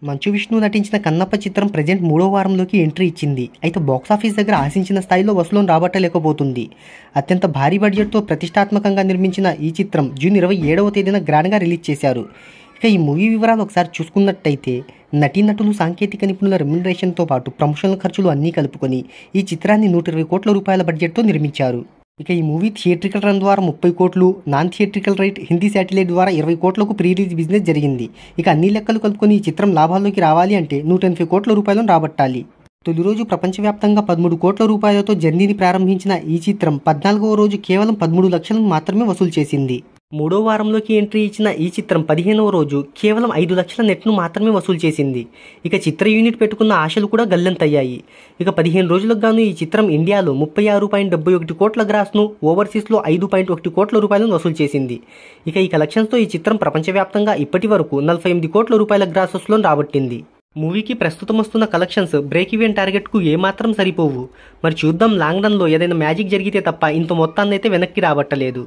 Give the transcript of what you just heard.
మంచు విష్ణు నటించిన కన్నప్ప చిత్రం ప్రెజెంట్ మూడో వారంలోకి ఎంట్రీ ఇచ్చింది. అయితే బాక్సాఫీస్ దగ్గర ఆశించిన స్థాయిలో వసూలును రాబట్టలేకపోతుంది. అత్యంత భారీ బడ్జెట్తో ప్రతిష్టాత్మకంగా నిర్మించిన ఈ చిత్రం జూన్ 27వ తేదీన గ్రాండ్గా రిలీజ్ చేశారు. ఇక ఈ మూవీ వివరాలు ఒకసారి చూసుకున్నట్టయితే నటీనటులు, సాంకేతిక నిపుణుల రెమ్యునరేషన్తో పాటు ప్రమోషనల్ ఖర్చులు అన్నీ కలుపుకొని ఈ చిత్రాన్ని 120 కోట్ల రూపాయల బడ్జెట్తో నిర్మించారు. ఇక ఈ మూవీ థియేట్రికల్ రన్ ద్వారా 30 కోట్లు, non theatrical right Hindi satellite ద్వారా 20 కోట్లకు ప్రీ రిలీజ్ బిజినెస్ జరిగింది. ఇక అన్ని లెక్కలు కలుపుకొని ఈ చిత్రం లాభాల్లోకి రావాలి అంటే 180 కోట్ల రూపాయలను రాబట్టాలి. తొలి రోజు ప్రపంచవ్యాప్తంగా 13 కోట్ల రూపాయలతో జర్నీని ప్రారంభించిన ఈ చిత్రం 14వ రోజు కేవలం 13 లక్షలను మాత్రమే వసూలు చేసింది. మూడో వారంలోకి ఎంట్రీ ఇచ్చిన ఈ చిత్రం 15వ రోజు కేవలం 5 లక్షల నెట్ను మాత్రమే వసూలు చేసింది. ఇక చిత్ర యూనిట్ పెట్టుకున్న ఆశలు కూడా గల్లంతయ్యాయి. ఇక 15 రోజులకు గాను ఈ చిత్రం ఇండియాలో 36.71 కోట్ల గ్రాస్ను, ఓవర్సీస్లో 5.1 కోట్ల రూపాయలను వసూలు చేసింది. ఇక ఈ కలెక్షన్స్తో ఈ చిత్రం ప్రపంచవ్యాప్తంగా ఇప్పటి వరకు 48 కోట్ల రూపాయల గ్రాస్ వసూలను రాబట్టింది. మూవీకి ప్రస్తుతం వస్తున్న కలెక్షన్స్ బ్రేక్ ఈవెన్ టార్గెట్కు ఏమాత్రం సరిపోవు. మరి చూద్దాం లాంగ్ రన్లో ఏదైనా మ్యాజిక్ జరిగితే తప్ప ఇంత మొత్తాన్నైతే వెనక్కి రాబట్టలేదు.